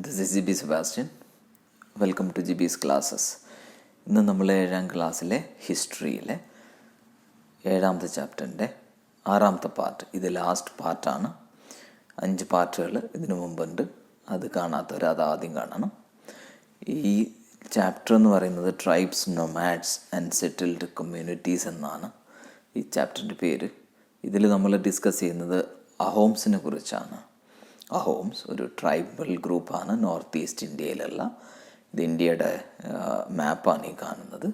This is GB Sebastian. Welcome to GB's classes. ഇന്ന് നമ്മൾ 7ാം ക്ലാസ്സിലെ ഹിസ്റ്ററിയിലെ 7ാമത്തെ ചാപ്റ്ററിൻ്റെ 6ാമത്തെ പാർട്ട്. ഇത് ലാസ്റ്റ് പാർട്ടാണ്. 5 പാർട്ടുകൾ ഇതിനു മുമ്പുണ്ട്. അത് കാണാത്തവർ അത് ആദ്യം കാണണം. ഈ ചാപ്റ്റർ എന്ന് പറയുന്നത് tribes, nomads and settled communities എന്നാണ് ഈ ചാപ്റ്ററിൻ്റെ പേര്. ഇതിൽ നമ്മൾ ഡിസ്കസ് ചെയ്യുന്നത് അഹോംസിനെ കുറിച്ചാണ്. അഹോംസ് ഒരു ട്രൈബൽ ഗ്രൂപ്പാണ് നോർത്ത് ഈസ്റ്റ് ഇന്ത്യയിലുള്ള. ഇത് ഇന്ത്യയുടെ മാപ്പാണ് ഈ കാണുന്നത്.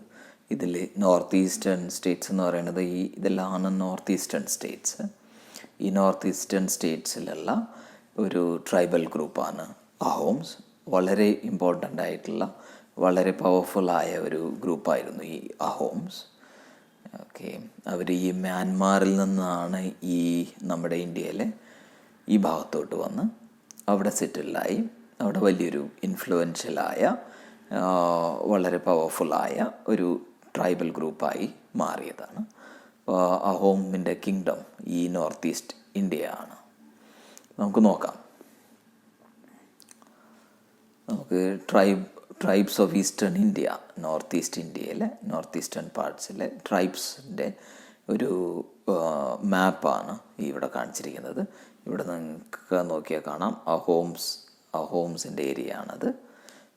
ഇതിൽ നോർത്ത് ഈസ്റ്റേൺ സ്റ്റേറ്റ്സ് എന്ന് പറയുന്നത് ഇതെല്ലാമാണ് നോർത്ത് ഈസ്റ്റേൺ സ്റ്റേറ്റ്സ്. ഈ നോർത്ത് ഈസ്റ്റേൺ സ്റ്റേറ്റ്സിലുള്ള ഒരു ട്രൈബൽ ഗ്രൂപ്പാണ് അഹോംസ്. വളരെ ഇമ്പോർട്ടൻ്റ് ആയിട്ടുള്ള വളരെ പവർഫുള്ളായ ഒരു ഗ്രൂപ്പായിരുന്നു ഈ അഹോംസ്. ഓക്കെ, അവർ ഈ മ്യാൻമാറിൽ നിന്നാണ് ഈ നമ്മുടെ ഇന്ത്യയിലെ ഈ ഭാഗത്തോട്ട് വന്ന് അവിടെ സെറ്റിൽഡായി. അവിടെ വലിയൊരു ഇൻഫ്ലുവൻഷ്യലായ വളരെ പവർഫുള്ളായ ഒരു ട്രൈബൽ ഗ്രൂപ്പായി മാറിയതാണ്. അഹോമിൻ്റെ കിങ്ഡം ഈ നോർത്ത് ഈസ്റ്റ് ഇന്ത്യയാണ്. നമുക്ക് നോക്കാം. നമുക്ക് tribes of eastern India, north east ഇന്ത്യയിലെ നോർത്ത് ഈസ്റ്റേൺ പാർട്സിലെ ട്രൈബ്സിൻ്റെ ഒരു മാപ്പാണ് ഇവിടെ കാണിച്ചിരിക്കുന്നത്. ഇവിടെ നിങ്ങൾക്ക് നോക്കിയാൽ കാണാം അഹോംസിൻ്റെ ഏരിയ ആണത്.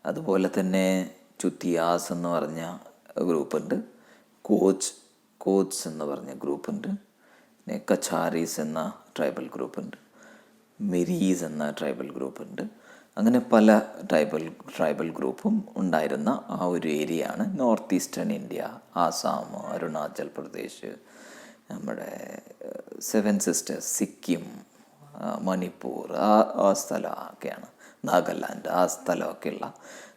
അതുപോലെ തന്നെ ചുത്തിയാസ് എന്ന് പറഞ്ഞ ഗ്രൂപ്പുണ്ട്, കോച്ച് എന്ന് പറഞ്ഞ ഗ്രൂപ്പുണ്ട്, പിന്നെ കച്ചാരീസ് എന്ന ട്രൈബൽ ഗ്രൂപ്പുണ്ട്, മിരീസ് എന്ന ട്രൈബൽ ഗ്രൂപ്പുണ്ട്. അങ്ങനെ പല ട്രൈബൽ ഗ്രൂപ്പും ഉണ്ടായിരുന്ന ആ ഒരു ഏരിയയാണ് north eastern India. Assam, Arunachal Pradesh, നമ്മുടെ 7 സിസ്റ്റേഴ്സ്, സിക്കിം, മണിപ്പൂർ, ആ സ്ഥലമൊക്കെയാണ്, നാഗാലാൻഡ്, ആ സ്ഥലമൊക്കെയുള്ള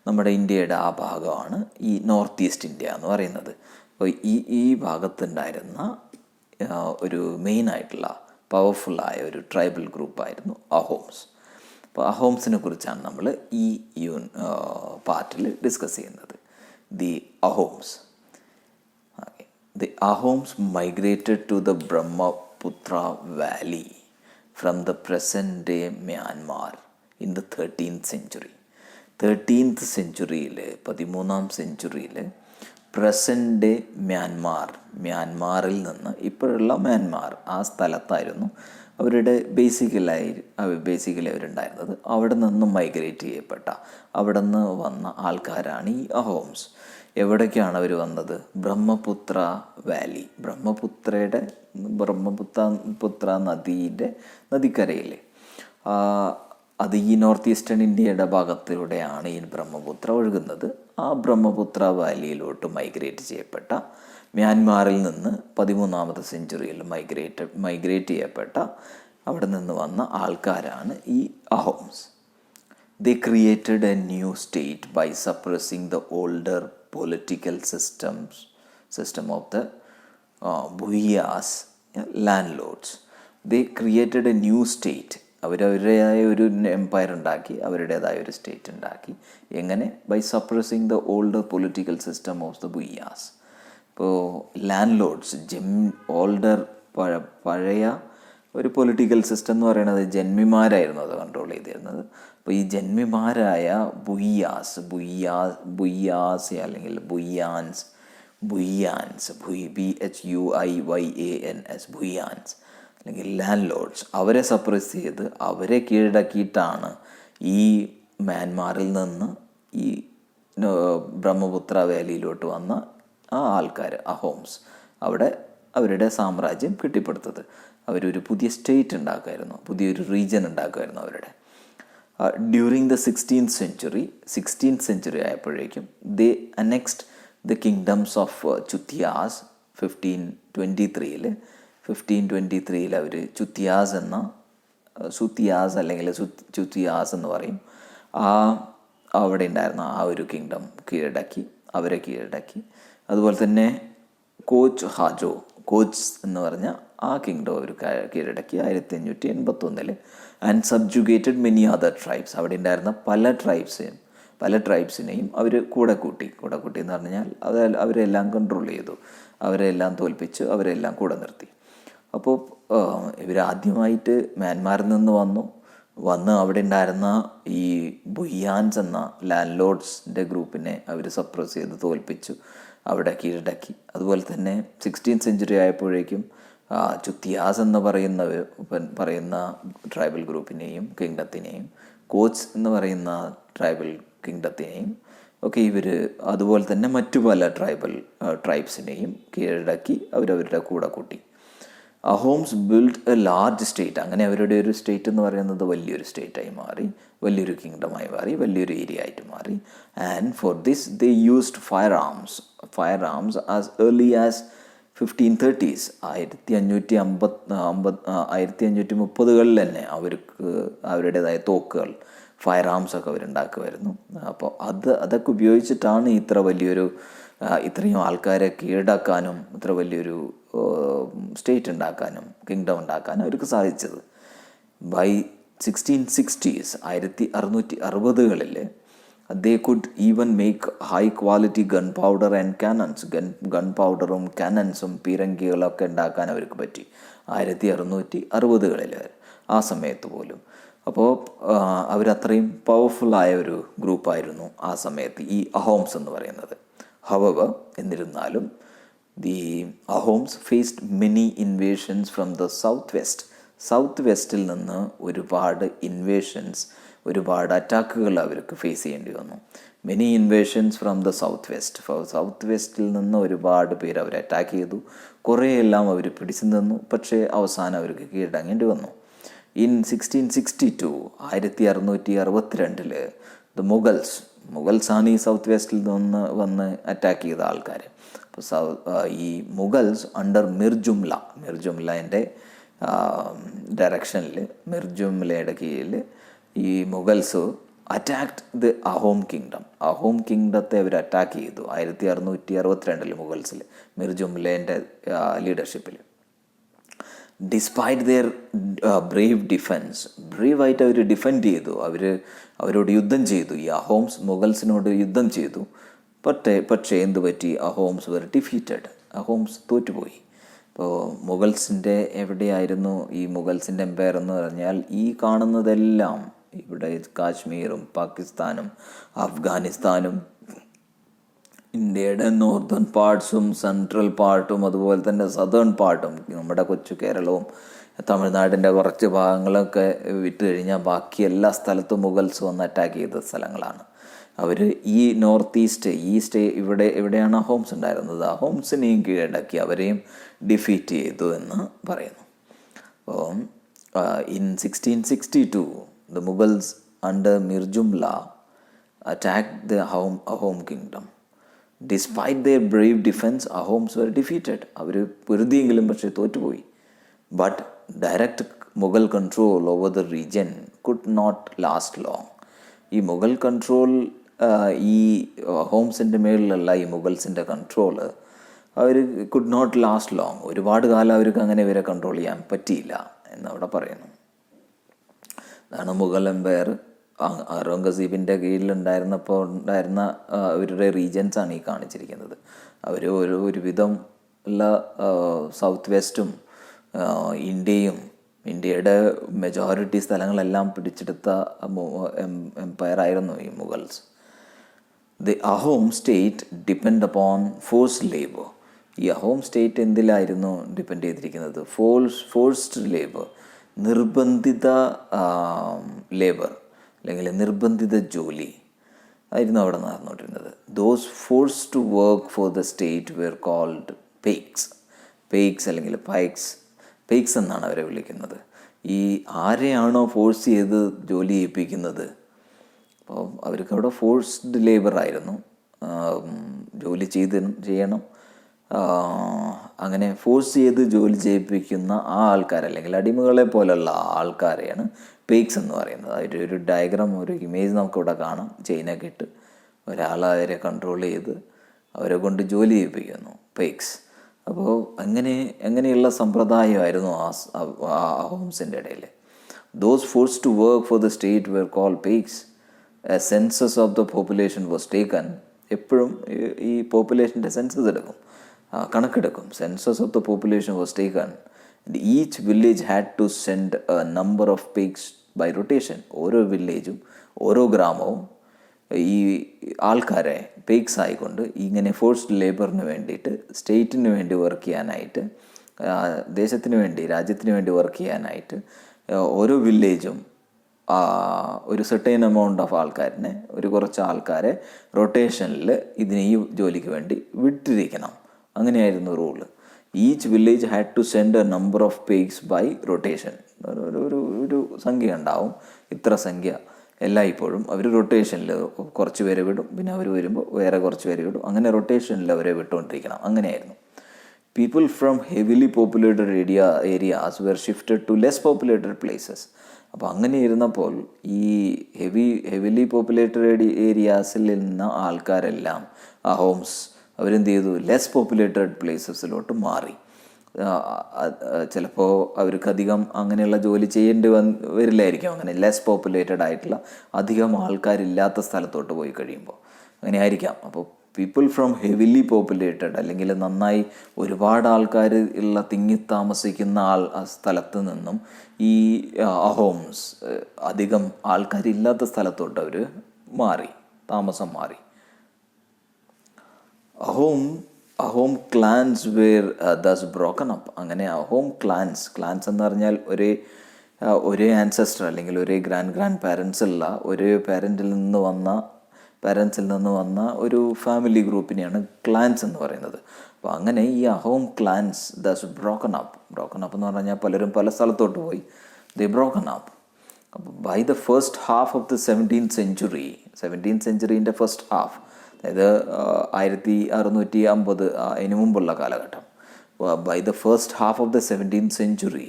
നമ്മുടെ ഇന്ത്യയുടെ ആ ഭാഗമാണ് ഈ നോർത്ത് ഈസ്റ്റ് ഇന്ത്യ എന്ന് പറയുന്നത്. അപ്പോൾ ഈ ഭാഗത്തുണ്ടായിരുന്ന ഒരു മെയിനായിട്ടുള്ള പവർഫുള്ളായ ഒരു ട്രൈബൽ ഗ്രൂപ്പായിരുന്നു അഹോംസ്. അപ്പോൾ അഹോംസിനെ കുറിച്ചാണ് നമ്മൾ ഈ പാർട്ടിൽ ഡിസ്കസ് ചെയ്യുന്നത്. The അഹോംസ്. The Ahoms migrated to the Brahmaputra Valley from the present-day Myanmar in the 13th century. 13th centuryയിൽ 13ാം സെഞ്ച്വറിയിൽ പ്രസൻറ്റ് ഡേ മ്യാൻമാറിൽ നിന്ന്, ഇപ്പോഴുള്ള മ്യാൻമാർ ആ സ്ഥലത്തായിരുന്നു അവരുടെ ബേസിക്കലി അവരുണ്ടായിരുന്നത്. അവിടെ നിന്ന് മൈഗ്രേറ്റ് ചെയ്യപ്പെട്ട, അവിടെ നിന്ന് വന്ന ആൾക്കാരാണ് ഈ അഹോംസ്. എവിടേക്കാണ് അവർ വന്നത്? ബ്രഹ്മപുത്ര വാലി, ബ്രഹ്മപുത്ര നദിക്കരയിൽ. അത് ഈ നോർത്ത് ഈസ്റ്റേൺ ഇന്ത്യയുടെ ഭാഗത്തിലൂടെയാണ് ഈ ബ്രഹ്മപുത്ര ഒഴുകുന്നത്. ആ ബ്രഹ്മപുത്ര വാലിയിലോട്ട് മൈഗ്രേറ്റ് ചെയ്യപ്പെട്ട, മ്യാൻമാറിൽ നിന്ന് 13ാമത്തെ സെഞ്ച്വറിയിൽ മൈഗ്രേറ്റ് ചെയ്യപ്പെട്ട, അവിടെ നിന്ന് വന്ന ആൾക്കാരാണ് ഈ അഹോംസ്. They created a new state by suppressing the older political system of the Bhuiyas, landlords. They created a new state. അവരവരുടേതായ ഒരു എംപയർ ഉണ്ടാക്കി, അവരുടേതായ ഒരു സ്റ്റേറ്റ് ഉണ്ടാക്കി. എങ്ങനെ? By suppressing the older political system of the Bhuyans. ഇപ്പോൾ ലാൻഡ് ലോഡ്സ്, പഴയ ഒരു പൊളിറ്റിക്കൽ സിസ്റ്റം എന്ന് പറയുന്നത് ജന്മിമാരായിരുന്നു അത് കൺട്രോൾ ചെയ്തിരുന്നത്. അപ്പോൾ ഈ ജന്മിമാരായ ബുയ്യാസ് അല്ലെങ്കിൽ ബുയ്യാൻസ്, BHUIYANS, ബുയ്യാൻസ് അല്ലെങ്കിൽ ലാൻഡ് ലോഡ്സ്, അവരെ സപ്രസ് ചെയ്ത് അവരെ കീഴടക്കിയിട്ടാണ് ഈ മ്യാൻമാറിൽ നിന്ന് ഈ ബ്രഹ്മപുത്ര വാലിയിലോട്ട് വന്ന ആ ആൾക്കാർ അഹോംസ് അവിടെ അവരുടെ സാമ്രാജ്യം കെട്ടിപ്പടുത്തത്. അവരൊരു പുതിയ സ്റ്റേറ്റ് ഉണ്ടാക്കുമായിരുന്നു, പുതിയൊരു റീജിയൻ ഉണ്ടാക്കുമായിരുന്നു അവരുടെ. ഡ്യൂറിങ് ദ 16th century ആയപ്പോഴേക്കും ദേ അനെക്സ്ഡ് ദ കിങ്ഡംസ് ഓഫ് ചുത്തിയാസ്. 1523 അവർ ചുത്തിയാസ് അല്ലെങ്കിൽ ചുത്തിയാസ് എന്ന് പറയും, അവിടെ ഉണ്ടായിരുന്ന ആ ഒരു കിങ്ഡം അവരെ കീഴടക്കി. അതുപോലെ തന്നെ കോച്ച് എന്ന് പറഞ്ഞ ആ കിങ്ഡം അവർ കീഴടക്കി 1581 and subjugated many other tribes. അവിടെ ഉണ്ടായിരുന്ന പല ട്രൈബ്സിനെയും അവർ കൂടെ കൂട്ടി എന്ന് പറഞ്ഞാൽ അവരെല്ലാം കൺട്രോൾ ചെയ്തു, അവരെല്ലാം തോൽപ്പിച്ച് അവരെല്ലാം കൂടെ നിർത്തി. അപ്പോൾ ഇവരാദ്യമായിട്ട് മ്യാൻമാറിൽ നിന്ന് വന്നു, വന്ന് അവിടെ ഉണ്ടായിരുന്ന ഈ ബുയ്യാൻസ് എന്ന ലാൻഡ് ലോഡ്സിൻ്റെ ഗ്രൂപ്പിനെ അവർ സപ്രസ് ചെയ്ത് തോൽപ്പിച്ചു, അവിടെ കീഴടക്കി. അതുപോലെ തന്നെ 16th സെഞ്ച്വറി ആയപ്പോഴേക്കും ചുത്തിയാസ് എന്ന് പറയുന്ന ട്രൈബൽ ഗ്രൂപ്പിനെയും കിങ്ഡത്തിനെയും, കോച്ച് എന്ന് പറയുന്ന ട്രൈബൽ കിങ്ഡത്തിനെയും ഒക്കെ ഇവർ, അതുപോലെ തന്നെ മറ്റു പല ട്രൈബ്സിനെയും കീഴടക്കി അവരവരുടെ കൂടെ കൂട്ടി. അഹോംസ് ബിൽഡ് എ ലാർജ് സ്റ്റേറ്റ്. അങ്ങനെ അവരുടെ ഒരു സ്റ്റേറ്റ് എന്ന് പറയുന്നത് വലിയൊരു സ്റ്റേറ്റായി മാറി, വലിയൊരു കിങ്ഡമായി മാറി, വലിയൊരു ഏരിയ ആയിട്ട് മാറി. And for this they used fire arms as early as 1530s. 1530കളിൽ തന്നെ അവർക്ക് അവരുടേതായ തോക്കുകൾ, ഫയർ ആംസ് ഒക്കെ അവരുണ്ടാക്കുമായിരുന്നു. അപ്പോൾ അതൊക്കെ ഉപയോഗിച്ചിട്ടാണ് ഇത്രയും ആൾക്കാരെ കീഴടക്കാനും ഇത്ര വലിയൊരു സ്റ്റേറ്റ് ഉണ്ടാക്കാനും കിങ്ഡം ഉണ്ടാക്കാനും അവർക്ക് സാധിച്ചത്. ബൈ 1660s 1660കളിൽ they could even make high quality gunpowder and cannons. ഗൺപൗഡറും കാനൻസും പീരങ്കികളൊക്കെ ഉണ്ടാക്കാൻ അവർക്ക് പറ്റി 1660കളിൽ ആ സമയത്ത് പോലും. അപ്പോൾ അവരത്രയും പവർഫുള്ളായ ഒരു ഗ്രൂപ്പായിരുന്നു ആ സമയത്ത് ഈ അഹോംസ് എന്ന് പറയുന്നത്. ഹവവർ, എന്നിരുന്നാലും the Ahoms faced many invasions from the south വെസ്റ്റിൽ നിന്ന് ഒരുപാട് ഇൻവേഷൻസ്, ഒരുപാട് അറ്റാക്കുകൾ അവർക്ക് ഫേസ് ചെയ്യേണ്ടി വന്നു. Many invasions from the south വെസ്റ്റിൽ നിന്ന് ഒരുപാട് പേര് അവർ അറ്റാക്ക് ചെയ്തു. കുറേയെല്ലാം അവർ പിടിച്ചു നിന്നു, പക്ഷേ അവസാനം അവർക്ക് കീഴടങ്ങേണ്ടി വന്നു. ഇൻ 1662 1662 ദ മുഗൾസാണ് ഈ സൗത്ത് വെസ്റ്റിൽ നിന്ന് വന്ന് അറ്റാക്ക് ചെയ്ത ആൾക്കാർ. അപ്പോൾ ഈ മുഗൾസ് അണ്ടർ മിർജുംലയുടെ ഡയറക്ഷനിൽ, മിർജുംലയുടെ കീഴിൽ ഈ മുഗൾസ് അറ്റാക്ട് ദ അഹോം കിങ്ഡത്തെ അവർ അറ്റാക്ക് ചെയ്തു 1662 മുഗൾസിൽ, മിർജുംലയുടെ ലീഡർഷിപ്പിൽ. ഡിസ്പൈറ്റ് ദെയർ ബ്രേവ് ഡിഫെൻസ്, ബ്രേവായിട്ട് അവർ ഡിഫെൻഡ് ചെയ്തു, അവരോട് യുദ്ധം ചെയ്തു. ഈ അഹോംസ് മുഗൾസിനോട് യുദ്ധം ചെയ്തു. പക്ഷേ എന്ത് പറ്റി? അഹോംസ് വെർ ഡിഫീറ്റഡ്, അഹോംസ് തോറ്റുപോയി. ഇപ്പോൾ മുഗൾസിൻ്റെ എവിടെയായിരുന്നു ഈ മുഗൾസിൻ്റെ എംപയർ എന്ന് പറഞ്ഞാൽ? ഈ കാണുന്നതെല്ലാം ഇവിടെ കാശ്മീരും പാകിസ്ഥാനും അഫ്ഗാനിസ്ഥാനും ഇന്ത്യയുടെ നോർത്തേൺ പാർട്സും സെൻട്രൽ പാർട്ടും അതുപോലെ തന്നെ സദേൺ പാർട്ടും, നമ്മുടെ കൊച്ചു കേരളവും തമിഴ്നാടിൻ്റെ കുറച്ച് ഭാഗങ്ങളൊക്കെ വിട്ട് കഴിഞ്ഞാൽ ബാക്കി എല്ലാ സ്ഥലത്തും മുഗൾസ് വന്ന് അറ്റാക്ക് ചെയ്ത സ്ഥലങ്ങളാണ്. അവർ ഈ നോർത്ത് ഈസ്റ്റ് എവിടെയാണ് അഹോംസ് ഉണ്ടായിരുന്നത്, അഹോംസിനെയും കീഴടക്കി അവരെയും ഡിഫീറ്റ് ചെയ്തു എന്ന് പറയുന്നു. അപ്പോൾ in 1662 the Mughals under Mirjumla attacked the Ahom kingdom. Despite their brave defense, Ahoms were defeated. അവർ പൊരുതിയെങ്കിലും പക്ഷേ തോറ്റുപോയി. But direct Mughal control over the region could not last long. ഈ മുഗൾ കൺട്രോൾ, ഈ അഹോംസിൻ്റെ മേളിലുള്ള ഈ മുഗൾസിൻ്റെ കൺട്രോള് അവർ കുഡ് നോട്ട് ലാസ്റ്റ് ലോങ്, ഒരുപാട് കാലം അവർക്ക് അങ്ങനെ ഇവരെ കൺട്രോൾ ചെയ്യാൻ പറ്റിയില്ല എന്നവിടെ പറയുന്നു. അതാണ് മുഗൾ എംപയർ. ഔറംഗസീബിൻ്റെ കീഴിലുണ്ടായിരുന്നപ്പോൾ ഉണ്ടായിരുന്ന അവരുടെ റീജൻസാണ് ഈ കാണിച്ചിരിക്കുന്നത്. അവർ ഒരുവിധം ഉള്ള സൗത്ത് വെസ്റ്റും ഇന്ത്യയുടെ മെജോറിറ്റി സ്ഥലങ്ങളെല്ലാം പിടിച്ചെടുത്ത എംപയറായിരുന്നു ഈ Mughals. The Ahom state depend upon forced labour. ഈ അഹോം സ്റ്റേറ്റ് എന്തിലായിരുന്നു ഡിപ്പെൻഡ് ചെയ്തിരിക്കുന്നത്? ഫോഴ്സ്ഡ് ലേബർ, നിർബന്ധിത ലേബർ അല്ലെങ്കിൽ നിർബന്ധിത ജോലി ആയിരുന്നു അവിടെ നടന്നുകൊണ്ടിരുന്നത്. Those force to work for the state were called paiks അല്ലെങ്കിൽ പെയ്ക്സ് എന്നാണ് അവരെ വിളിക്കുന്നത്. ഈ ആരെയാണോ ഫോഴ്സ് ചെയ്ത് ജോലി ചെയ്യിപ്പിക്കുന്നത്, അപ്പോൾ അവർക്ക് അവിടെ ഫോഴ്സ്ഡ് ലേബർ ആയിരുന്നു, ജോലി ചെയ്യണം. അങ്ങനെ ഫോഴ്സ് ചെയ്ത് ജോലി ചെയ്യിപ്പിക്കുന്ന ആ ആൾക്കാർ അല്ലെങ്കിൽ അടിമകളെ പോലുള്ള ആൾക്കാരെയാണ് പെയ്ക്സ് എന്ന് പറയുന്നത്. ഒരു ഡയഗ്രാം, ഒരു ഇമേജ് നമുക്കിവിടെ കാണാം. ചെയിനൊക്കെ ഇട്ട് ഒരാളവരെ കൺട്രോൾ ചെയ്ത് അവരെ കൊണ്ട് ജോലി ചെയ്യിപ്പിക്കുന്നു, പെയ്ക്സ്. അപ്പോൾ അങ്ങനെയുള്ള സമ്പ്രദായമായിരുന്നു അഹോംസിൻ്റെ ഇടയിൽ. Those force to work for the state were call paiks. A census of the population was taken. എപ്പോഴും ഈ പോപ്പുലേഷൻ്റെ സെൻസസ് കണക്കെടുക്കും. Census of the population was taken. Each village had to send a number of paiks by rotation. ഓരോ വില്ലേജും ഓരോ ഗ്രാമവും ഈ ആൾക്കാരെ പെയ്ക്സ് ആയിക്കൊണ്ട് ഇങ്ങനെ ഫോഴ്സ്ഡ് ലേബറിന് വേണ്ടിയിട്ട് സ്റ്റേറ്റിന് വേണ്ടി വർക്ക് ചെയ്യാനായിട്ട്, ദേശത്തിന് വേണ്ടി രാജ്യത്തിന് വേണ്ടി വർക്ക് ചെയ്യാനായിട്ട് ഓരോ വില്ലേജും ഒരു സെർട്ടൈൻ എമൗണ്ട് ഓഫ് ആൾക്കാരിനെ, ഒരു കുറച്ച് ആൾക്കാരെ റൊട്ടേഷനിൽ ഇതിന് ഈ ജോലിക്ക് വേണ്ടി വിട്ടിരിക്കണം. അങ്ങനെയായിരുന്നു rule. Each village had to send a number of paiks by rotation. ഒരു സംഖ്യ ഉണ്ടാവും, ഇത്ര സംഖ്യ എല്ലായ്പ്പോഴും അവർ റൊട്ടേഷനിൽ കുറച്ച് പേരെ വിടും, പിന്നെ അവർ വരുമ്പോൾ വേറെ കുറച്ച് പേരെ വിടും, അങ്ങനെ റൊട്ടേഷനിൽ അവരെ വിട്ടുകൊണ്ടിരിക്കണം. അങ്ങനെയായിരുന്നു. People from heavily populated areas were shifted to less populated places. അപ്പോൾ അങ്ങനെ ഇരുന്നപ്പോൾ ഈ ഹെവിലി പോപ്പുലേറ്റഡ് ഏരിയാസിൽ നിന്ന ആൾക്കാരെല്ലാം ഹോംസ് അവരെന്ത് ചെയ്തു, ലെസ് പോപ്പുലേറ്റഡ് പ്ലേസസിലോട്ട് മാറി. ചിലപ്പോൾ അവർക്കധികം അങ്ങനെയുള്ള ജോലി ചെയ്യേണ്ടി വരില്ലായിരിക്കും. അങ്ങനെ ലെസ് പോപ്പുലേറ്റഡ് ആയിട്ടുള്ള അധികം ആൾക്കാരില്ലാത്ത സ്ഥലത്തോട്ട് പോയി കഴിയുമ്പോൾ അങ്ങനെ ആയിരിക്കാം. അപ്പോൾ പീപ്പിൾ ഫ്രം ഹെവിലി പോപ്പുലേറ്റഡ് അല്ലെങ്കിൽ നന്നായി ഒരുപാട് ആൾക്കാർ ഉള്ള തിങ്ങി താമസിക്കുന്ന സ്ഥലത്ത് നിന്നും ഈ അഹോംസ് അധികം ആൾക്കാരില്ലാത്ത സ്ഥലത്തോട്ട് അവർ മാറി, താമസം മാറി. Ahom clans were thus broken up. അങ്ങനെ അഹോം ക്ലാൻസ് എന്ന് പറഞ്ഞാൽ ഒരേ ആൻസസ്റ്റർ അല്ലെങ്കിൽ ഒരേ ഗ്രാൻഡ് പാരൻസ് ഉള്ള ഒരേ പാരൻസിൽ നിന്ന് വന്ന ഒരു ഫാമിലി ഗ്രൂപ്പിനെയാണ് ക്ലാൻസ് എന്ന് പറയുന്നത്. അപ്പോൾ അങ്ങനെ ഈ Ahom clans thus broken up എന്ന് പറഞ്ഞാൽ പലരും പല സ്ഥലത്തോട്ട് പോയി. They broken up. അപ്പോൾ by the first half of the 17th സെഞ്ചുറീൻ്റെ ഫസ്റ്റ് ഹാഫ്, അതായത് 1650 അതിന് മുമ്പുള്ള കാലഘട്ടം. By the first half of the 17th century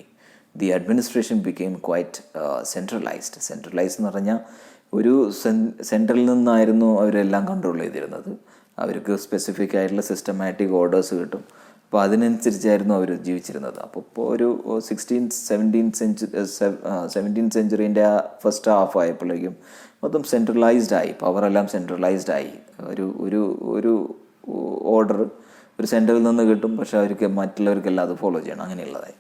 the administration became quite centralised എന്ന് പറഞ്ഞാൽ ഒരു സെൻട്രലിൽ നിന്നായിരുന്നു അവരെല്ലാം കൺട്രോൾ ചെയ്തിരുന്നത്. അവർക്ക് സ്പെസിഫിക് ആയിട്ടുള്ള സിസ്റ്റമാറ്റിക് ഓർഡേഴ്സ് കിട്ടും. അപ്പോൾ അതിനനുസരിച്ചായിരുന്നു അവർ ജീവിച്ചിരുന്നത്. അപ്പോൾ ഇപ്പോൾ ഒരു 17th സെഞ്ചുറീൻ്റെ ഫസ്റ്റ് ഹാഫ് ആയപ്പോഴേക്കും മൊത്തം സെൻട്രലൈസ്ഡ് ആയി, പവറെല്ലാം സെൻട്രലൈസ്ഡ് ആയി. ഒരു ഓർഡർ ഒരു സെൻറ്ററിൽ നിന്ന് കിട്ടും, പക്ഷെ അവർക്ക് മറ്റുള്ളവർക്കെല്ലാം അത് ഫോളോ ചെയ്യണം, അങ്ങനെയുള്ളതായി.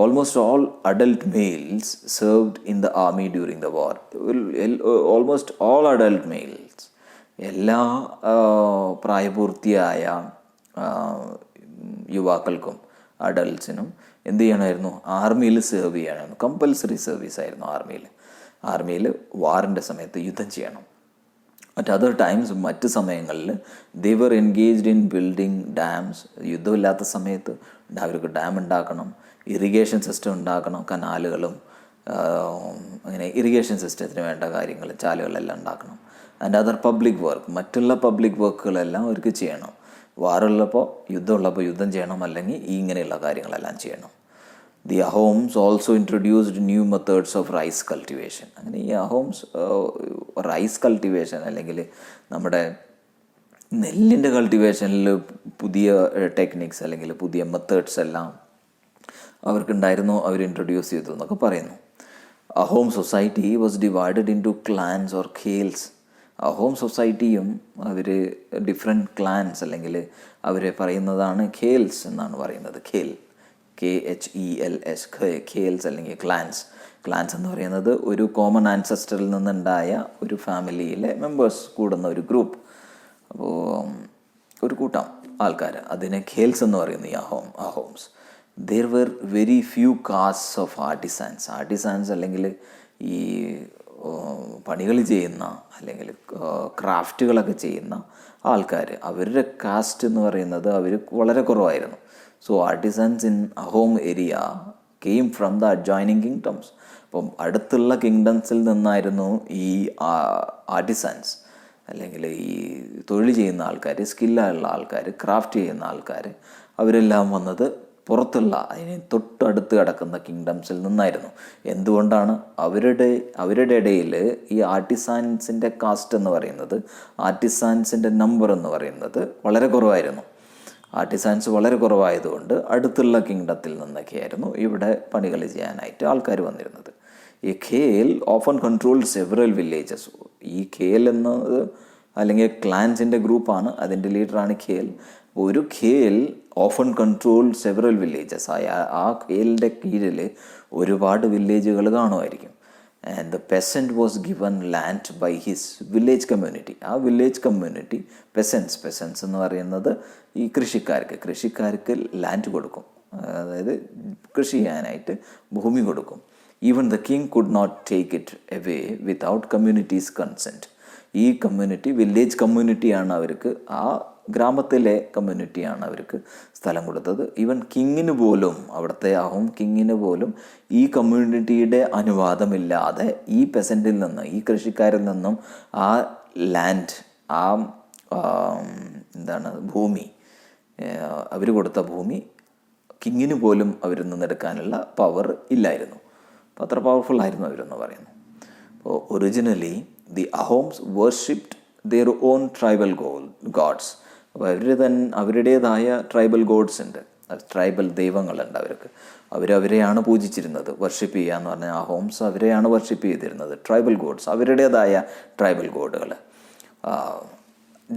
Almost all adult males served in the army during the war. Almost all adult males, എല്ലാ പ്രായപൂർത്തിയായ യുവാക്കൾക്കും അഡൽട്ട്സിനും എന്ത് ചെയ്യണമായിരുന്നു, ആർമിയിൽ സെർവ് ചെയ്യണമായിരുന്നു. കമ്പൽസറി സർവീസ് ആയിരുന്നു ആർമിയിൽ വാറിൻ്റെ സമയത്ത് യുദ്ധം ചെയ്യണം. അതർ ടൈംസ്, മറ്റ് സമയങ്ങളിൽ ദേ വർ എൻഗേജ്ഡ് ഇൻ ബിൽഡിംഗ് ഡാംസ്. യുദ്ധമില്ലാത്ത സമയത്ത് അവർക്ക് ഡാം ഉണ്ടാക്കണം, ഇറിഗേഷൻ സിസ്റ്റം ഉണ്ടാക്കണം, കനാലുകളും അങ്ങനെ ഇറിഗേഷൻ സിസ്റ്റത്തിന് വേണ്ട കാര്യങ്ങൾ, ചാലുകളെല്ലാം ഉണ്ടാക്കണം. ആൻഡ് അതർ പബ്ലിക് വർക്ക്, മറ്റുള്ള പബ്ലിക് വർക്കുകളെല്ലാം അവർക്ക് ചെയ്യണം. വാറുള്ളപ്പോൾ യുദ്ധമുള്ളപ്പോൾ യുദ്ധം ചെയ്യണം, അല്ലെങ്കിൽ ഇങ്ങനെയുള്ള കാര്യങ്ങളെല്ലാം ചെയ്യണം. The Ahoms also introduced new methods of rice cultivation. അങ്ങനെ ഈ അഹോംസ് റൈസ് കൾട്ടിവേഷൻ അല്ലെങ്കിൽ നമ്മുടെ നെല്ലിൻ്റെ കൾട്ടിവേഷനിൽ പുതിയ ടെക്നിക്സ് അല്ലെങ്കിൽ പുതിയ മെത്തേഡ്സ് എല്ലാം അവർക്കുണ്ടായിരുന്നു, അവർ ഇൻട്രൊഡ്യൂസ് ചെയ്തു എന്നൊക്കെ പറയുന്നു. Ahom society was divided into clans or khels. അഹോം സൊസൈറ്റിയും അവർ ഡിഫറെൻറ്റ് ക്ലാൻസ് അല്ലെങ്കിൽ അവരെ പറയുന്നതാണ് ഖേൽസ് എന്നാണ് പറയുന്നത്. KHELS, ഖേൽസ് അല്ലെങ്കിൽ ക്ലാൻസ് എന്ന് പറയുന്നത് ഒരു കോമൺ ആൻസസ്റ്ററിൽ നിന്നുണ്ടായ ഒരു ഫാമിലിയിലെ മെമ്പേഴ്സ് കൂടുന്ന ഒരു ഗ്രൂപ്പ്, അപ്പോൾ ഒരു കൂട്ടം ആൾക്കാർ, അതിനെ ഖേൽസ് എന്ന് പറയുന്നു ഈ Ahoms. There were very few castes of artisans അല്ലെങ്കിൽ ഈ പണികൾ ചെയ്യുന്ന അല്ലെങ്കിൽ ക്രാഫ്റ്റുകളൊക്കെ ചെയ്യുന്ന ആൾക്കാർ, അവരുടെ കാസ്റ്റ് എന്ന് പറയുന്നത് അവർ വളരെ കുറവായിരുന്നു. So artisans in Ahom area came from the adjoining kingdoms. അപ്പം അടുത്തുള്ള കിങ്ഡംസിൽ നിന്നായിരുന്നു ഈ ആർട്ടിസൻസ് അല്ലെങ്കിൽ ഈ തൊഴിൽ ചെയ്യുന്ന ആൾക്കാർ, സ്കില്ലുള്ള ആൾക്കാർ, ക്രാഫ്റ്റ് ചെയ്യുന്ന ആൾക്കാർ, അവരെല്ലാം വന്നത് പുറത്തുള്ള അതിന് തൊട്ടടുത്ത് കിടക്കുന്ന കിങ്ഡംസിൽ നിന്നായിരുന്നു. എന്തുകൊണ്ടാണ്? അവരുടെ ഇടയിൽ ഈ ആർട്ടിസാൻസിൻ്റെ കാസ്റ്റ് എന്ന് പറയുന്നത്, ആർട്ടിസാൻസിൻ്റെ നമ്പർ എന്ന് പറയുന്നത് വളരെ കുറവായിരുന്നു. ആർട്ടിസാൻസ് വളരെ കുറവായതുകൊണ്ട് അടുത്തുള്ള കിങ്ഡത്തിൽ നിന്നൊക്കെയായിരുന്നു ഇവിടെ പണികൾ ചെയ്യാനായിട്ട് ആൾക്കാർ വന്നിരുന്നത്. ഈ Khel often control several villages. ഈ ഖേൽ എന്നത് അല്ലെങ്കിൽ ക്ലാൻസിൻ്റെ ഗ്രൂപ്പാണ്, അതിൻ്റെ ലീഡറാണ് ഖേൽ. ഒരു khel often control several villages. ആ ഖേലിൻ്റെ കീഴിൽ ഒരുപാട് വില്ലേജുകൾ കാണുമായിരിക്കും. And the peasant was given land by his village community. ആ വില്ലേജ് കമ്മ്യൂണിറ്റി പെസൻസ് എന്ന് പറയുന്നത് ഈ കൃഷിക്കാർക്ക് ലാൻഡ് കൊടുക്കും, അതായത് കൃഷി ചെയ്യാനായിട്ട് ഭൂമി കൊടുക്കും. Even the king could not take it away without communities consent. ഈ കമ്മ്യൂണിറ്റി വില്ലേജ് കമ്മ്യൂണിറ്റിയാണ് അവർക്ക്, ആ ഗ്രാമത്തിലെ കമ്മ്യൂണിറ്റിയാണ് അവർക്ക് സ്ഥലം കൊടുത്തത്. ഈവൻ കിങ്ങിന് പോലും, അവിടുത്തെ അഹോം കിങ്ങിന് പോലും ഈ കമ്മ്യൂണിറ്റിയുടെ അനുവാദമില്ലാതെ ഈ പെസൻറ്റിൽ നിന്ന്, ഈ കൃഷിക്കാരിൽ നിന്നും ആ ലാൻഡ്, ആ ഭൂമി, അവർ കൊടുത്ത ഭൂമി കിങ്ങിന് പോലും അവരിൽ നിന്നെടുക്കാനുള്ള പവർ ഇല്ലായിരുന്നു. അപ്പോൾ അത്ര പവർഫുൾ ആയിരുന്നു അവരെന്ന് പറയുന്നു. അപ്പോൾ originally the Ahoms worshipped their own tribal gods. അപ്പോൾ അവരുടേതായ ട്രൈബൽ ഗോഡ്സ് ഉണ്ട്, ട്രൈബൽ ദൈവങ്ങളുണ്ട് അവർക്ക്. അവരെയാണ് പൂജിച്ചിരുന്നത്. വർഷിപ്പ് ചെയ്യുക എന്ന് പറഞ്ഞാൽ അഹോംസ് അവരെയാണ് വർഷിപ്പ് ചെയ്തിരുന്നത്, ട്രൈബൽ ഗോഡ്സ്, അവരുടേതായ ട്രൈബൽ ഗോഡുകൾ.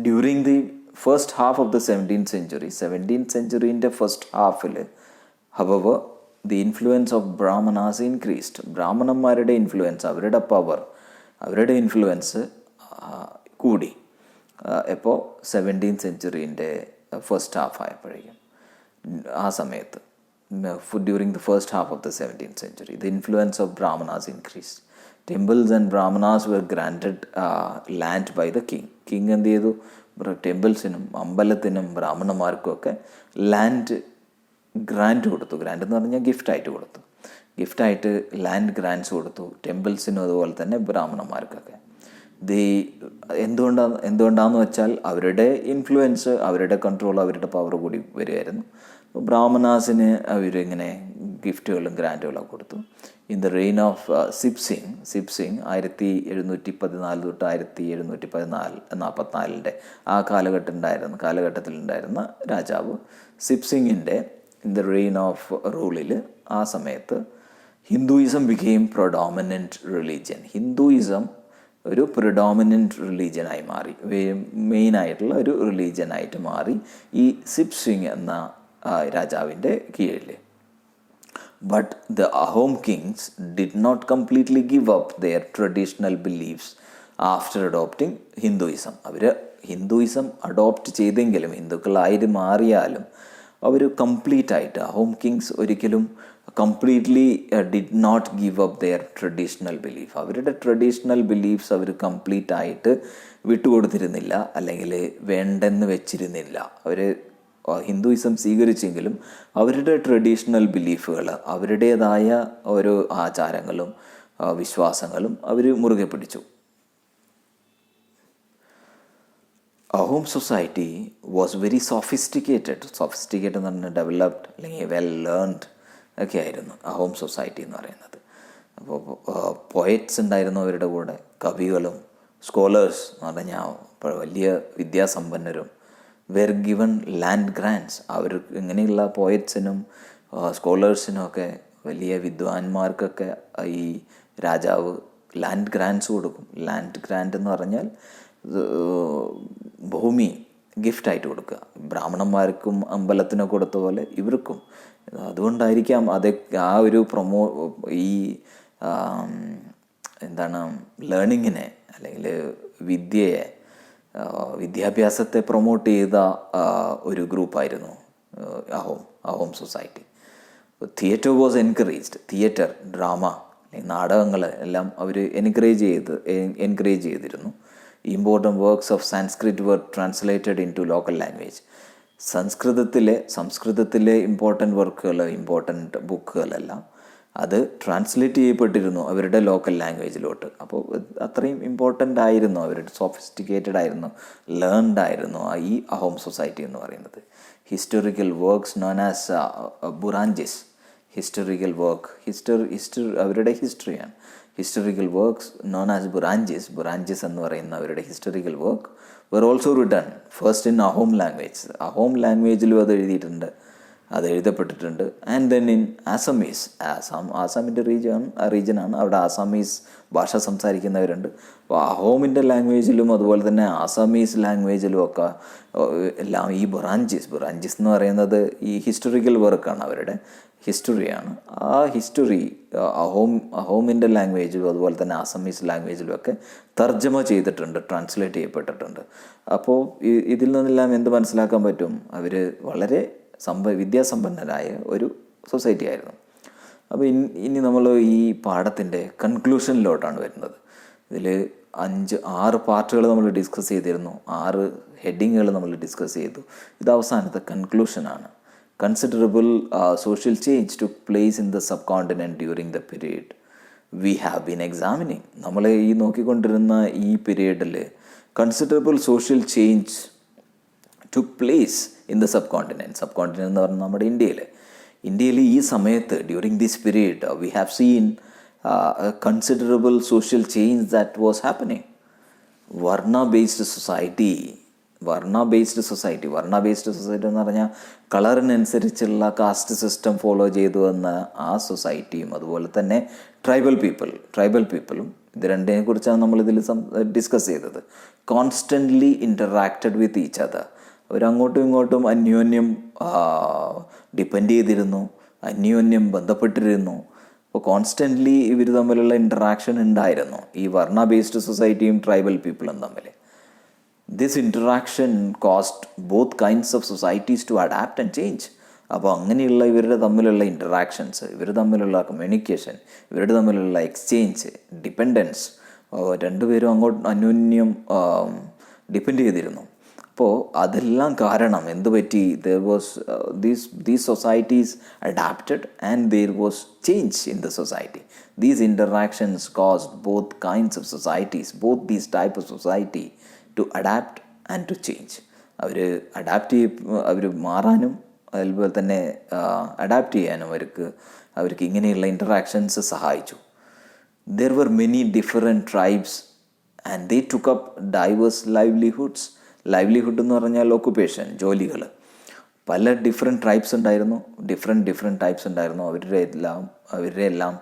During the first half of the 17th century first ഹാഫിൽ however the influence of Brahmanas increased. ബ്രാഹ്മണന്മാരുടെ ഇൻഫ്ലുവൻസ്, അവരുടെ പവർ, അവരുടെ ഇൻഫ്ലുവൻസ് കൂടി. എപ്പോൾ 17th century ഫസ്റ്റ് ഹാഫ് ആയപ്പോഴേക്കും, ആ സമയത്ത് during the first half of the 17th century the influence of Brahmanas increased. Temples and Brahmanas were granted land by the king. King എന്ത് ചെയ്തു? ടെമ്പിൾസിനും അമ്പലത്തിനും ബ്രാഹ്മണന്മാർക്കും ഒക്കെ ലാൻഡ് ഗ്രാൻഡ് കൊടുത്തു. ഗ്രാൻഡ് എന്ന് പറഞ്ഞാൽ ഗിഫ്റ്റായിട്ട് കൊടുത്തു. ഗിഫ്റ്റായിട്ട് ലാൻഡ് ഗ്രാൻഡ്സ് കൊടുത്തു. ടെമ്പിൾസിനും അതുപോലെ തന്നെ ബ്രാഹ്മണന്മാർക്കൊക്കെ. എന്തുകൊണ്ടാണെന്ന് വെച്ചാൽ അവരുടെ ഇൻഫ്ലുവൻസ്, അവരുടെ കൺട്രോൾ, അവരുടെ പവർ കൂടി വരികയായിരുന്നു. അപ്പോൾ ബ്രാഹ്മണാസിന് അവരിങ്ങനെ ഗിഫ്റ്റുകളും ഗ്രാൻഡുകളൊക്കെ കൊടുത്തു. ഇൻ ദ റെയിൻ ഓഫ് സിപ്സിങ് 1714 തൊട്ട് 1744 ആ കാലഘട്ടത്തിലുണ്ടായിരുന്ന രാജാവ് സിപ്സിങ്ങിൻ്റെ ഇൻ ദ റെയിൻ ഓഫ് റൂളിൽ, ആ സമയത്ത് ഹിന്ദുയിസം ബിക്കെയിം പ്രൊഡോമിനൻറ്റ് റിലീജിയൻ. ഹിന്ദുയിസം ഒരു പ്രിഡോമിനൻറ്റ് റിലീജിയനായി മാറി, മെയിനായിട്ടുള്ള ഒരു റിലീജിയനായിട്ട് മാറി ഈ സിപ്സിങ് എന്ന രാജാവിൻ്റെ കീഴിൽ. But the Ahom kings did not completely give up their traditional beliefs after adopting Hinduism. അവർ ഹിന്ദുയിസം അഡോപ്റ്റ് ചെയ്തെങ്കിലും, ഹിന്ദുക്കളായിട്ട് മാറിയാലും അവർ കംപ്ലീറ്റായിട്ട്, അഹോം കിങ്സ് ഒരിക്കലും completely did not give up their traditional belief. അവരുടെ ട്രഡീഷണൽ ബിലീഫ്സ് അവർ കംപ്ലീറ്റായിട്ട് വിട്ടുകൊടുത്തിരുന്നില്ല, അല്ലെങ്കിൽ വേണ്ടെന്ന് വെച്ചിരുന്നില്ല. അവർ ഹിന്ദുയിസം സ്വീകരിച്ചെങ്കിലും അവരുടെ ട്രഡീഷണൽ ബിലീഫുകൾ, അവരുടേതായ ഓരോ ആചാരങ്ങളും വിശ്വാസങ്ങളും അവർ മുറുകെ പിടിച്ചു. Ahom society was very sophisticated എന്ന് പറഞ്ഞാൽ ഡെവലപ്ഡ് അല്ലെങ്കിൽ വെൽ ലേൺഡ് ഒക്കെ ആയിരുന്നു അഹോം സൊസൈറ്റി എന്ന് പറയുന്നത്. അപ്പോൾ പോയറ്റ്സ് ഉണ്ടായിരുന്നു അവരുടെ കൂടെ, കവികളും സ്കോളേഴ്സ് എന്ന് പറഞ്ഞാൽ വലിയ വിദ്യാസമ്പന്നരും. Were given land grants. അവർ ഇങ്ങനെയുള്ള പോയറ്റ്സിനും സ്കോളേഴ്സിനും ഒക്കെ, വലിയ വിദ്വാൻമാർക്കൊക്കെ ഈ രാജാവ് ലാൻഡ് ഗ്രാൻഡ്സ് കൊടുക്കും. ലാൻഡ് ഗ്രാൻഡ് എന്ന് പറഞ്ഞാൽ ഭൂമി ഗിഫ്റ്റായിട്ട് കൊടുക്കുക. ബ്രാഹ്മണന്മാർക്കും അമ്പലത്തിനൊക്കെ കൊടുത്ത പോലെ ഇവർക്കും. അതുകൊണ്ടായിരിക്കാം ആ ഒരു ഈ ലേണിങ്ങിനെ അല്ലെങ്കിൽ വിദ്യാഭ്യാസത്തെ പ്രൊമോട്ട് ചെയ്ത ഒരു ഗ്രൂപ്പായിരുന്നു Ahom society. Theatre was encouraged. Theatre, drama, നാടകങ്ങൾ എല്ലാം അവർ എൻകറേജ് ചെയ്തിരുന്നു. Important works of Sanskrit were translated into local language. സംസ്കൃതത്തിലെ ഇമ്പോർട്ടൻറ്റ് വർക്കുകൾ, ഇമ്പോർട്ടൻറ്റ് ബുക്കുകളെല്ലാം അത് ട്രാൻസ്ലേറ്റ് ചെയ്യപ്പെട്ടിരുന്നു അവരുടെ ലോക്കൽ ലാംഗ്വേജിലോട്ട്. അപ്പോൾ അത്രയും ഇമ്പോർട്ടൻ്റ് ആയിരുന്നു, അവരുടെ സോഫിസ്റ്റിക്കേറ്റഡ് ആയിരുന്നു, ലേൺഡ് ആയിരുന്നു ഈ അഹോം സൊസൈറ്റി എന്ന് പറയുന്നത്. Historical works known as Buranjis. Historical work, അവരുടെ ഹിസ്റ്ററിയാണ്. Historical works known as Buranjis എന്ന് പറയുന്ന അവരുടെ historical work were also written first in Ahom language. അഹോം ലാംഗ്വേജിലും അത് എഴുതിയിട്ടുണ്ട്. അത് എഴുതപ്പെട്ടിട്ടുണ്ട്. ആൻഡ് ദെൻ ഇൻ ആസാമീസ്, ആസാമിൻ്റെ റീജിയനാണ്, അവിടെ ആസാമീസ് ഭാഷ സംസാരിക്കുന്നവരുണ്ട്. അപ്പോൾ അഹോമിൻ്റെ ലാംഗ്വേജിലും അതുപോലെ തന്നെ ആസാമീസ് ലാംഗ്വേജിലും ഒക്കെ എല്ലാം ഈ ബുറാഞ്ചിസ് എന്ന് പറയുന്നത് ഈ ഹിസ്റ്റോറിക്കൽ വർക്കാണ്, അവരുടെ ഹിസ്റ്ററിയാണ്. ആ ഹിസ്റ്ററി അഹോമിൻ്റെ ലാംഗ്വേജിലും അതുപോലെ തന്നെ ആസാമീസ് ലാംഗ്വേജിലും ഒക്കെ തർജ്ജമ ചെയ്തിട്ടുണ്ട്, ട്രാൻസ്ലേറ്റ് ചെയ്യപ്പെട്ടിട്ടുണ്ട്. അപ്പോൾ ഇതിൽ നിന്നെല്ലാം എന്ത് മനസ്സിലാക്കാൻ പറ്റും? അവർ വളരെ വിദ്യാസമ്പന്നരായ ഒരു സൊസൈറ്റി ആയിരുന്നു. അപ്പോൾ ഇനി നമ്മൾ ഈ പാഠത്തിൻ്റെ കൺക്ലൂഷനിലോട്ടാണ് വരുന്നത്. ഇതിൽ 6 പാർട്ടുകൾ നമ്മൾ ഡിസ്കസ് ചെയ്തിരുന്നു, 6 ഹെഡിങ്ങുകൾ നമ്മൾ ഡിസ്കസ് ചെയ്തു. ഇത് അവസാനത്തെ കൺക്ലൂഷനാണ്. Considerable social change took place in the subcontinent during the period we have been examining. നമ്മൾ ഈ നോക്കിക്കൊണ്ടിരുന്ന ഈ പീരീഡിൽ considerable social change took place in the subcontinent എന്ന് പറഞ്ഞാൽ നമ്മുടെ ഇന്ത്യയിൽ ഈ സമയത്ത് during this period we have seen considerable social change that was happening. Varna based society എന്ന് പറഞ്ഞാൽ കളറിനനുസരിച്ചുള്ള കാസ്റ്റ് സിസ്റ്റം ഫോളോ ചെയ്തു വന്ന ആ സൊസൈറ്റിയും അതുപോലെ തന്നെ ട്രൈബൽ പീപ്പിളും ഇത് രണ്ടിനെ കുറിച്ചാണ് നമ്മളിതിൽ ഡിസ്കസ് ചെയ്തത്. Constantly interacted with each other. അവരങ്ങോട്ടും ഇങ്ങോട്ടും അന്യോന്യം ഡിപ്പെൻഡ് ചെയ്തിരുന്നു, അന്യോന്യം ബന്ധപ്പെട്ടിരുന്നു. അപ്പോൾ കോൺസ്റ്റൻ്റ്ലി ഇവർ തമ്മിലുള്ള ഇൻ്ററാക്ഷൻ ഉണ്ടായിരുന്നു, ഈ വർണ്ണ ബേസ്ഡ് സൊസൈറ്റിയും ട്രൈബൽ പീപ്പിളും തമ്മിൽ. This interaction caused both kinds of societies to adapt and change. അപ്പോൾ അങ്ങനെയുള്ള ഇവരുടെ തമ്മിലുള്ള ഇൻ്ററാക്ഷൻസ്, ഇവർ തമ്മിലുള്ള കമ്മ്യൂണിക്കേഷൻ, ഇവരുടെ തമ്മിലുള്ള എക്സ്ചേഞ്ച്, ഡിപ്പെൻഡൻസ്, രണ്ടുപേരും അങ്ങോട്ട് അന്യോന്യം ഡിപ്പെൻഡ് ചെയ്തിരുന്നു. അപ്പോൾ അതെല്ലാം കാരണം എന്ത് പറ്റി? there was these societies adapted and there was change in the society. These interactions caused both kinds of societies, both these type of society to adapt and to change. അവർ മാറാനും അതുപോലെ തന്നെ അഡാപ്റ്റ് ചെയ്യാനും അവർക്ക് ഇങ്ങനെയുള്ള ഇൻ്ററാക്ഷൻസ് സഹായിച്ചു. There were many different tribes and they took up diverse livelihoods. Livelihood എന്ന് പറഞ്ഞാൽ occupation, ജോലികൾ. പല ഡിഫറെൻറ്റ് ടൈപ്സ് ഉണ്ടായിരുന്നു. അവരുടെ എല്ലാം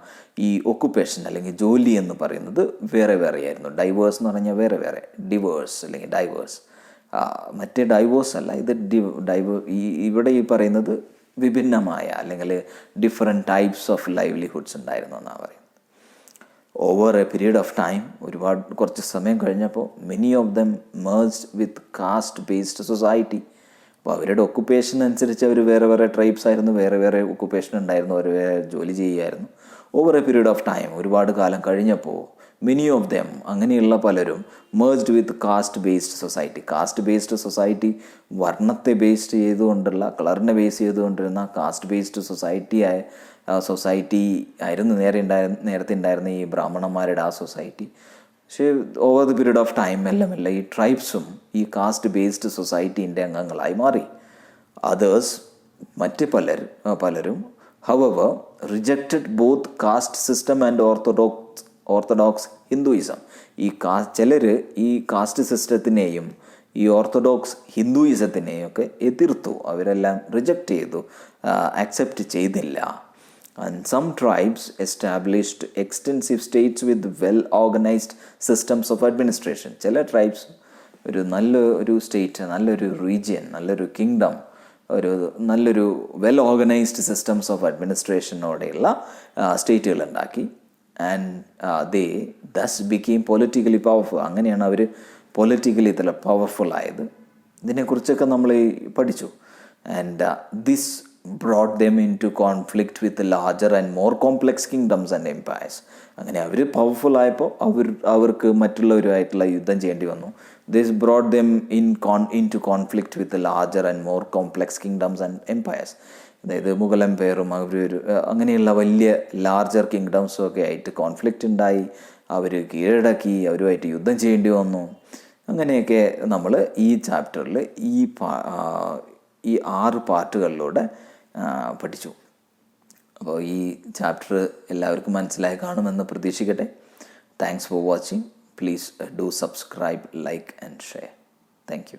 ഈ ഒക്കുപ്പേഷൻ അല്ലെങ്കിൽ ജോലി എന്ന് പറയുന്നത് വേറെ ആയിരുന്നു. ഡൈവേഴ്സ് എന്ന് പറഞ്ഞാൽ വേറെ, ഡിവേഴ്സ് അല്ലെങ്കിൽ ഡൈവേഴ്സ്. മറ്റേ ഡൈവേഴ്സ് അല്ല, ഇത് ഇവിടെ ഈ പറയുന്നത് വിഭിന്നമായ അല്ലെങ്കിൽ ഡിഫറെൻറ്റ് ടൈപ്സ് ഓഫ് ലൈവ്ലിഹുഡ്സ് ഉണ്ടായിരുന്നു എന്നാണ് പറയുന്നത്. Over a period of time, കുറച്ച് സമയം കഴിഞ്ഞപ്പോൾ many of dum merged with caste based society. അപ്പോൾ അവരുടെ ഒക്കുപ്പേഷൻ അനുസരിച്ച് അവർ വേറെ ട്രൈബ്സ് ആയിരുന്നു, വേറെ ഒക്കുപ്പേഷൻ ഉണ്ടായിരുന്നു, അവർ വേറെ ജോലി ചെയ്യുമായിരുന്നു. Over a period of time, ഒരുപാട് കാലം കഴിഞ്ഞപ്പോൾ മെനി ഓഫ് ദം, അങ്ങനെയുള്ള പലരും merged with caste based society വർണ്ണത്തെ ബേസ്ഡ് ചെയ്തുകൊണ്ടുള്ള, കളറിനെ ബേസ് ചെയ്തുകൊണ്ടിരുന്ന കാസ്റ്റ് ബേസ്ഡ് സൊസൈറ്റി ആയിരുന്നു നേരത്തെ ഉണ്ടായിരുന്ന ഈ ബ്രാഹ്മണന്മാരുടെ ആ സൊസൈറ്റി. പക്ഷേ over the period of time മെല്ലെ ഈ ട്രൈബ്സും ഈ കാസ്റ്റ് ബേസ്ഡ് സൊസൈറ്റീൻ്റെ അംഗങ്ങളായി മാറി. അതേഴ്സ്, മറ്റ് പലരും however rejected both caste system and orthodox Hinduism. ചിലർ ഈ കാസ്റ്റ് സിസ്റ്റത്തിനെയും ഈ ഓർത്തഡോക്സ് ഹിന്ദുയിസത്തിനെയും ഒക്കെ എതിർത്തു, അവരെല്ലാം റിജക്റ്റ് ചെയ്തു, ആക്സെപ്റ്റ് ചെയ്തില്ല. And some tribes established extensive states with well-organized systems of administration. ചില ട്രൈബ്സ് നല്ലൊരു സ്റ്റേറ്റ്, നല്ലൊരു റീജിയൻ, നല്ലൊരു കിങ്ഡം, നല്ലൊരു വെൽ ഓർഗനൈസ്ഡ് സിസ്റ്റംസ് ഓഫ് അഡ്മിനിസ്ട്രേഷനോടെയുള്ള സ്റ്റേറ്റുകൾ ഉണ്ടാക്കി. And they thus became politically powerful. അങ്ങനെയാണ് അവർ പൊളിറ്റിക്കലി പവർഫുൾ ആയത്. ഇതിനെക്കുറിച്ചൊക്കെ നമ്മൾ പഠിച്ചു. And this brought them into conflict with larger and more complex kingdoms and empires. അങ്ങനെ അവർ പവർഫുൾ ആയപ്പോൾ അവർക്ക് മറ്റുള്ളവരുമായിട്ടുള്ള യുദ്ധം ചെയ്യേണ്ടി വന്നു. This brought them into conflict with larger and more complex kingdoms and empires. അതായത് മുഗൾ എംപയറും അങ്ങനെയുള്ള വലിയ ലാർജർ കിങ്ഡംസും ഒക്കെ ആയിട്ട് കോൺഫ്ലിക്റ്റ് ഉണ്ടായി. അവർ കീഴടക്കി, അവരുമായിട്ട് യുദ്ധം ചെയ്യേണ്ടി വന്നു. അങ്ങനെയൊക്കെ നമ്മൾ ഈ ചാപ്റ്ററിൽ ഈ 6 പാർട്ടുകളിലൂടെ പഠിച്ചു. അപ്പോൾ ഈ ചാപ്റ്റർ എല്ലാവർക്കും മനസ്സിലായി കാണുമെന്ന് പ്രതീക്ഷിക്കട്ടെ. Thanks for watching. Please do subscribe, like and share. Thank U.